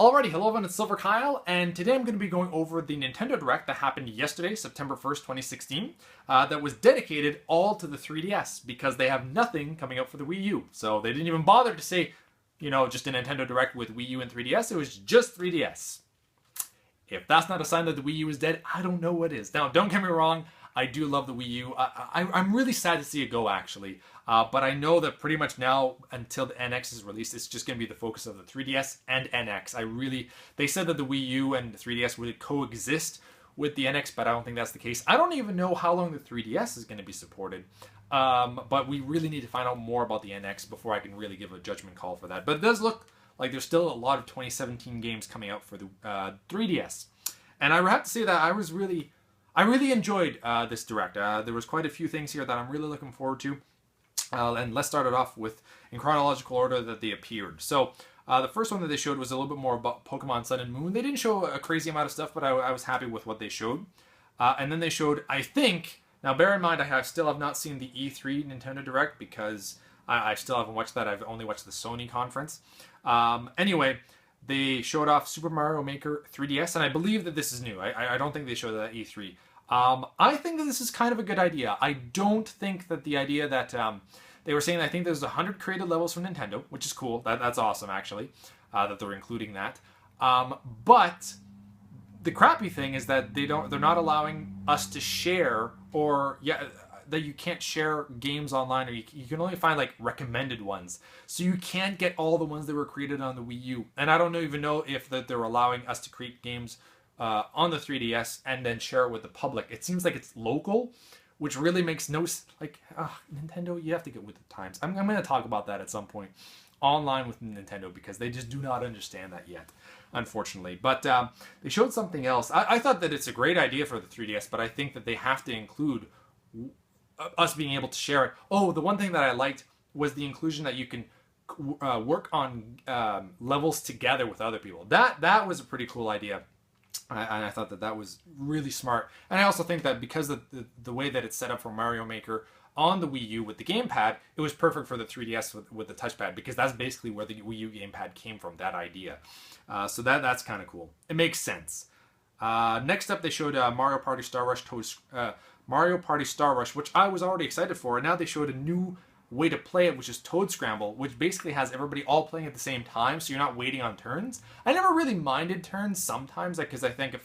Alrighty, hello everyone, it's Silver Kyle, and today I'm going to be going over the Nintendo Direct that happened yesterday, September 1st, 2016, that was dedicated all to the 3DS, because they have nothing coming out for the Wii U. So they didn't even bother to say, just a Nintendo Direct with Wii U and 3DS, it was just 3DS. If that's not a sign that the Wii U is dead, I don't know what is. Now, don't get me wrong, I do love the Wii U. I'm really sad to see it go, actually. But I know that pretty much now, until the NX is released, it's just going to be the focus of the 3DS and NX. They said that the Wii U and the 3DS would coexist with the NX, but I don't think that's the case. I don't even know how long the 3DS is going to be supported. But we really need to find out more about the NX before I can really give a judgment call for that. But it does look like there's still a lot of 2017 games coming out for the 3DS. And I have to say that I really enjoyed this Direct. There was quite a few things here that I'm really looking forward to. And let's start it off with, in chronological order, that they appeared. So, the first one that they showed was a little bit more about Pokemon Sun and Moon. They didn't show a crazy amount of stuff, but I was happy with what they showed. And then they showed, I think, now bear in mind I still have not seen the E3 Nintendo Direct because I still haven't watched that. I've only watched the Sony conference. Anyway, they showed off Super Mario Maker 3DS, and I believe that this is new. I don't think they showed that at E3. I think that this is kind of a good idea. I don't think that the idea that they were saying, I think there's 100 created levels from Nintendo, which is cool. That's awesome, actually, that they're including that. But the crappy thing is that they're not allowing us to share, that you can't share games online, or you can only find like recommended ones. So you can't get all the ones that were created on the Wii U. And I don't even know if that they're allowing us to create games on the 3DS and then share it with the public. It seems like it's local, which really makes no Nintendo. You have to get with the times. I'm going to talk about that at some point online with Nintendo because they just do not understand that yet, unfortunately. But they showed something else. I thought that it's a great idea for the 3DS, but I think that they have to include us being able to share it. Oh, the one thing that I liked was the inclusion that you can work on levels together with other people. That was a pretty cool idea. And I thought that was really smart. And I also think that because of the way that it's set up for Mario Maker on the Wii U with the gamepad, it was perfect for the 3DS with the touchpad, because that's basically where the Wii U gamepad came from, that idea. So that's kind of cool. It makes sense. Next up, they showed Mario Party Star Rush, which I was already excited for. And now they showed a new way to play it, which is Toad Scramble, which basically has everybody all playing at the same time, so you're not waiting on turns. I never really minded turns sometimes, because I think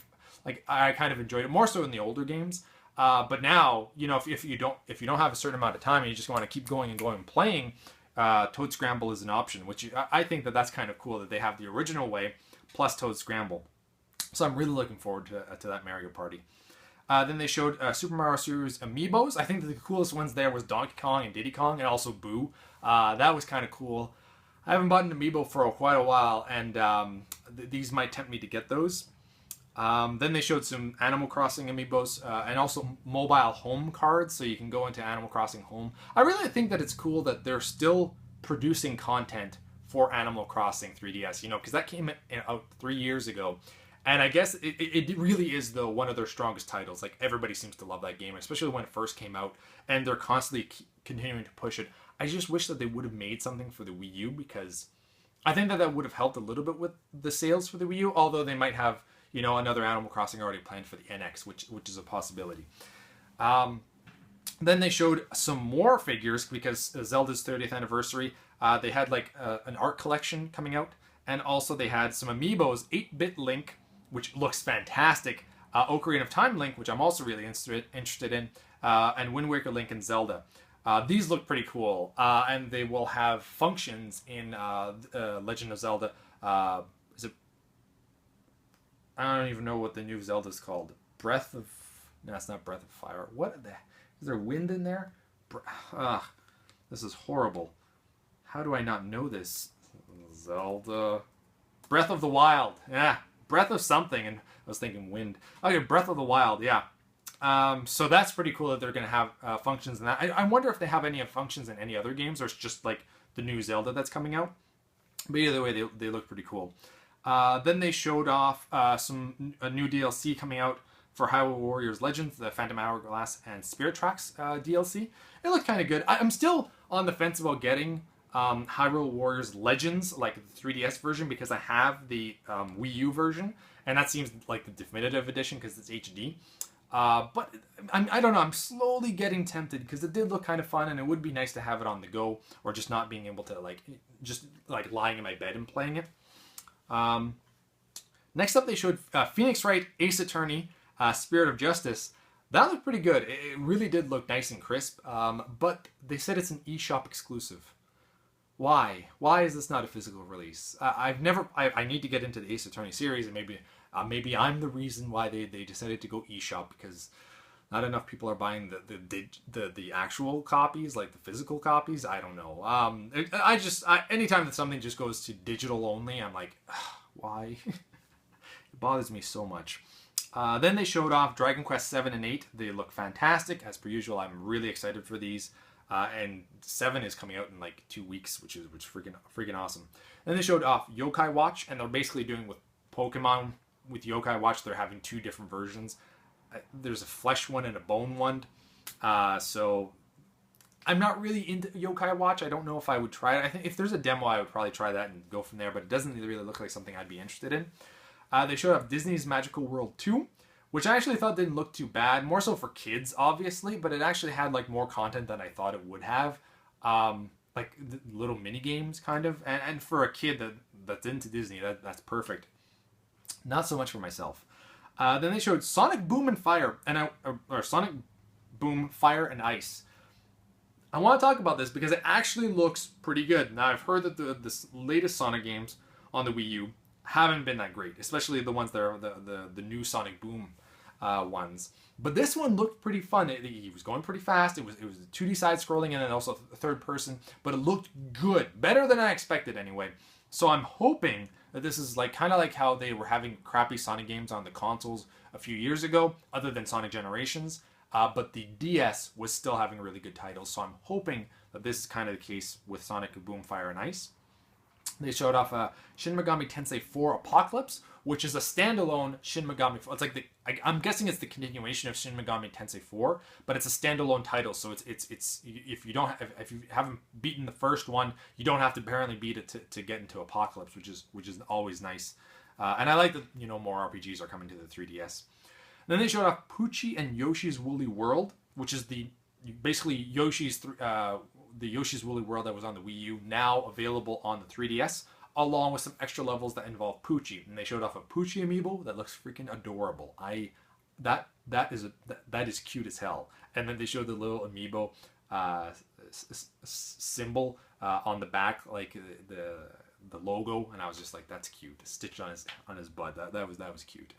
I kind of enjoyed it more so in the older games. But now, if you don't have a certain amount of time and you just want to keep going and playing, Toad Scramble is an option, which I think that's kind of cool that they have the original way plus Toad Scramble. So I'm really looking forward to that Mario Party. Then they showed Super Mario Series Amiibos. I think that the coolest ones there was Donkey Kong and Diddy Kong, and also Boo. That was kind of cool. I haven't bought an Amiibo for quite a while, and these might tempt me to get those. Then they showed some Animal Crossing Amiibos, and also mobile home cards, so you can go into Animal Crossing Home. I really think that it's cool that they're still producing content for Animal Crossing 3DS, because that came out 3 years ago. And I guess it really is, though, one of their strongest titles. Like, everybody seems to love that game, especially when it first came out. And they're constantly continuing to push it. I just wish that they would have made something for the Wii U, because I think that would have helped a little bit with the sales for the Wii U. Although they might have, another Animal Crossing already planned for the NX, which is a possibility. Then they showed some more figures, because Zelda's 30th anniversary. They had, an art collection coming out. And also they had some Amiibos, 8-Bit Link, which looks fantastic, Ocarina of Time Link, which I'm also really interested in, and Wind Waker Link and Zelda. These look pretty cool, and they will have functions in Legend of Zelda. Is it? I don't even know what the new Zelda is called. No, it's not Breath of Fire. What the? Is there wind in there? This is horrible. How do I not know this? Zelda. Breath of the Wild. Yeah. Breath of something, and I was thinking wind. Okay, Breath of the Wild, yeah. So that's pretty cool that they're going to have functions in that. I wonder if they have any functions in any other games, or it's just like the new Zelda that's coming out. But either way, they look pretty cool. Then they showed off a new DLC coming out for Hyrule Warriors Legends, the Phantom Hourglass and Spirit Tracks DLC. It looked kind of good. I'm still on the fence about getting Hyrule Warriors Legends, like the 3DS version, because I have the Wii U version, and that seems like the definitive edition because it's HD. But I don't know. I'm slowly getting tempted because it did look kind of fun, and it would be nice to have it on the go or just not being able to just lying in my bed and playing it. Next up, they showed Phoenix Wright Ace Attorney, Spirit of Justice. That looked pretty good. It really did look nice and crisp. But they said it's an eShop exclusive. Why? Why is this not a physical release? I need to get into the Ace Attorney series, and maybe I'm the reason why they decided to go eShop, because not enough people are buying the actual copies, like the physical copies. I don't know. Anytime that something just goes to digital only, I'm like, why? It bothers me so much. Then they showed off Dragon Quest 7 and 8. They look fantastic. As per usual, I'm really excited for these. And 7 is coming out in like 2 weeks, which is freaking awesome. Then they showed off Yokai Watch, and they're basically doing with Pokemon with Yokai Watch. They're having 2 different versions. There's a flesh one and a bone one. So I'm not really into Yokai Watch. I don't know if I would try it. I think if there's a demo, I would probably try that and go from there, but it doesn't really look like something I'd be interested in. They showed off Disney's Magical World 2, which I actually thought didn't look too bad. More so for kids, obviously, but it actually had like more content than I thought it would have. Like little mini games, kind of. And for a kid that's into Disney, that's perfect. Not so much for myself. Then they showed Sonic Boom and Fire, or Sonic Boom Fire and Ice. I want to talk about this because it actually looks pretty good. Now, I've heard that the latest Sonic games on the Wii U haven't been that great, especially the ones that are the new Sonic Boom ones. But this one looked pretty fun. He was going pretty fast. It was 2D side scrolling and then also third person, but it looked good, better than I expected anyway. So I'm hoping that this is kind of like how they were having crappy Sonic games on the consoles a few years ago, other than Sonic Generations. But the DS was still having really good titles. So I'm hoping that this is kind of the case with Sonic Boom Fire and Ice. They showed off Shin Megami Tensei 4 Apocalypse, which is a standalone Shin Megami 4. It's like I'm guessing it's the continuation of Shin Megami Tensei 4, but it's a standalone title. So it's if you haven't beaten the first one, you don't have to apparently beat it to get into Apocalypse, which is always nice. And I like that more RPGs are coming to the 3DS. Then they showed off Poochie and Yoshi's Woolly World, which is basically the Yoshi's Woolly World that was on the Wii U, now available on the 3DS, along with some extra levels that involve Poochie. And they showed off a Poochie amiibo that looks freaking adorable. That is cute as hell. And then they showed the little amiibo symbol on the back, like the logo, and I was just like, that's cute. Stitched on his butt. That was cute.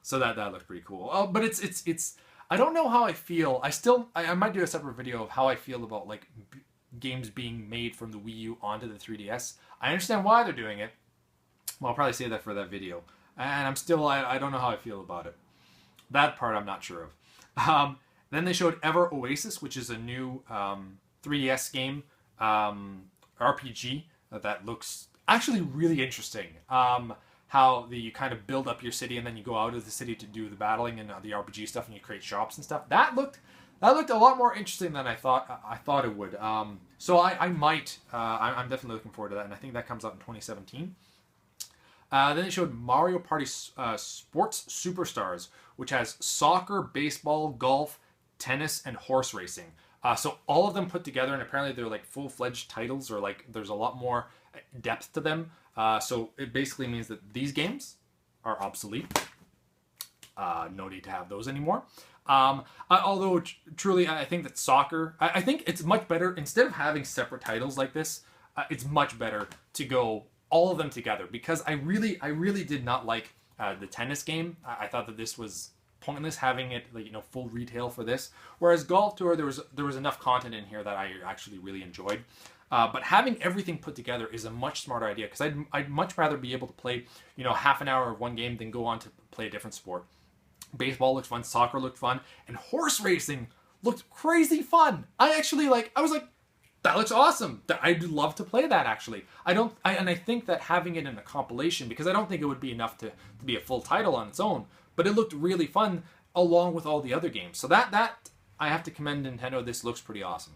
So that looked pretty cool. Oh, but it's I don't know how I feel. I might do a separate video of how I feel about games being made from the Wii U onto the 3DS. I understand why they're doing it. Well, I'll probably say that for that video. And I don't know how I feel about it. That part I'm not sure of. Then they showed Ever Oasis, which is a new 3DS game, RPG, that looks actually really interesting. How you kind of build up your city and then you go out of the city to do the battling and the RPG stuff, and you create shops and stuff. That looked a lot more interesting than I thought it would. So I'm definitely looking forward to that, and I think that comes out in 2017. Then they showed Mario Party Sports Superstars, which has soccer, baseball, golf, tennis, and horse racing. So all of them put together, and apparently they're full-fledged titles, or there's a lot more depth to them. So it basically means that these games are obsolete. No need to have those anymore. Although truly, I think that soccer, I think it's much better, instead of having separate titles like this, it's much better to go all of them together, because I really did not like the tennis game. I thought that this was pointless having it full retail for this. Whereas Golf Tour, there was enough content in here that I actually really enjoyed. But having everything put together is a much smarter idea, because I'd much rather be able to play half an hour of one game than go on to play a different sport. Baseball looked fun, soccer looked fun, and horse racing looked crazy fun. I was like, that looks awesome. I'd love to play that, actually. I think that having it in a compilation, because I don't think it would be enough to be a full title on its own, but it looked really fun along with all the other games. So that I have to commend Nintendo. This looks pretty awesome.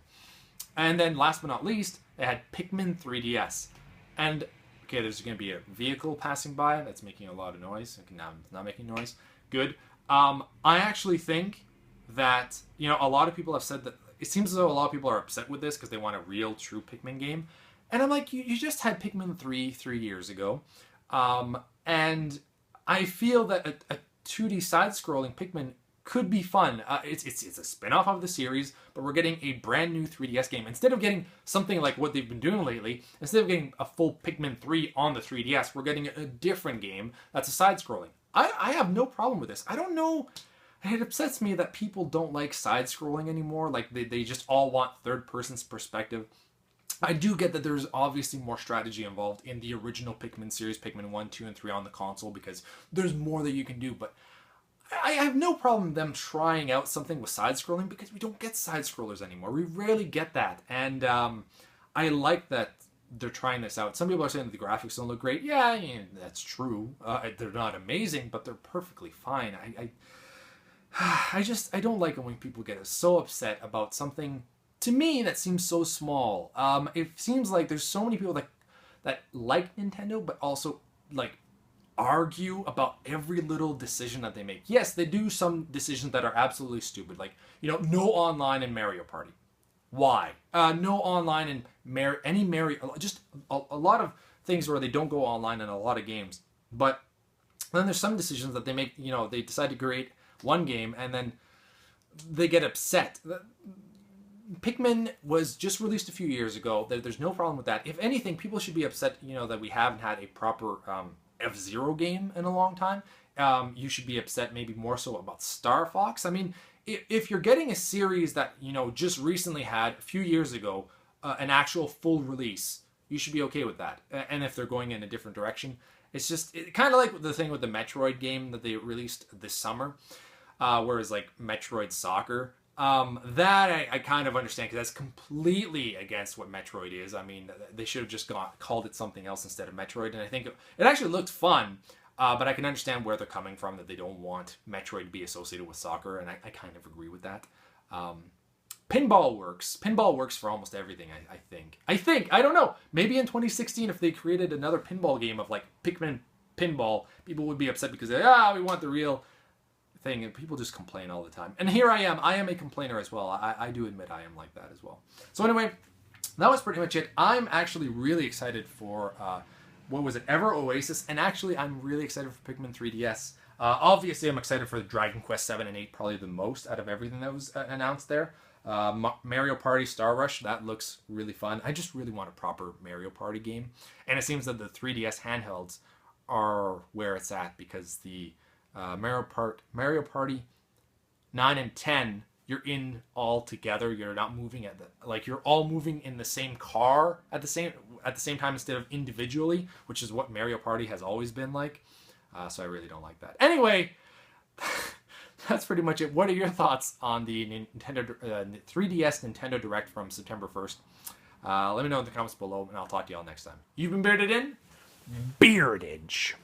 And then last but not least, It had Pikmin 3DS. And, okay, there's going to be a vehicle passing by that's making a lot of noise. Okay, now it's not making noise. Good. I actually think that, a lot of people have said that it seems as though a lot of people are upset with this because they want a real, true Pikmin game. And I'm like, you just had Pikmin 3 years ago. And I feel that a 2D side-scrolling Pikmin could be fun. It's a spin-off of the series, but we're getting a brand new 3DS game. Instead of getting something like what they've been doing lately, instead of getting a full Pikmin 3 on the 3DS, we're getting a different game that's a side-scrolling. I have no problem with this. I don't know. It upsets me that people don't like side-scrolling anymore. Like, they just all want third-person's perspective. I do get that there's obviously more strategy involved in the original Pikmin series, Pikmin 1, 2, and 3 on the console, because there's more that you can do, but I have no problem them trying out something with side-scrolling because we don't get side-scrollers anymore. We rarely get that, and I like that they're trying this out. Some people are saying that the graphics don't look great. Yeah, that's true. They're not amazing, but they're perfectly fine. I don't like it when people get so upset about something, to me, that seems so small. It seems like there's so many people that like Nintendo, but also like argue about every little decision that they make. Yes, they do some decisions that are absolutely stupid, like no online in Mario Party. Why? No online in any Mario. Just a lot of things where they don't go online in a lot of games. But then there's some decisions that they make. They decide to create one game and then they get upset. Pikmin was just released a few years ago. There's no problem with that. If anything, people should be upset, that we haven't had a proper F-Zero game in a long time. You should be upset maybe more so about Star Fox. I mean, if you're getting a series that, just recently had, a few years ago, an actual full release, you should be okay with that. And if they're going in a different direction, it's just kind of like the thing with the Metroid game that they released this summer, whereas like Metroid Soccer. That I kind of understand because that's completely against what Metroid is. I mean, they should have just called it something else instead of Metroid. And I think it actually looked fun, but I can understand where they're coming from, that they don't want Metroid to be associated with soccer, and I kind of agree with that. Pinball works. Pinball works for almost everything, I think. I don't know. Maybe in 2016, if they created another pinball game of like Pikmin Pinball, people would be upset because we want the real thing, and people just complain all the time. And here I am a complainer as well. I do admit I am like that as well. So anyway, that was pretty much it. I'm actually really excited for what was it, Ever Oasis, and actually I'm really excited for Pikmin 3DS. Obviously I'm excited for Dragon Quest 7 and 8 probably the most out of everything that was announced there. Mario Party Star Rush, that looks really fun. I just really want a proper Mario Party game, and it seems that the 3DS handhelds are where it's at, because the Mario Party 9 and 10, you're in all together. You're not moving you're all moving in the same car at the same time instead of individually, which is what Mario Party has always been like. So I really don't like that. Anyway, that's pretty much it. What are your thoughts on the Nintendo 3DS Nintendo Direct from September 1st? Let me know in the comments below, and I'll talk to y'all next time. You've been bearded in Beardage.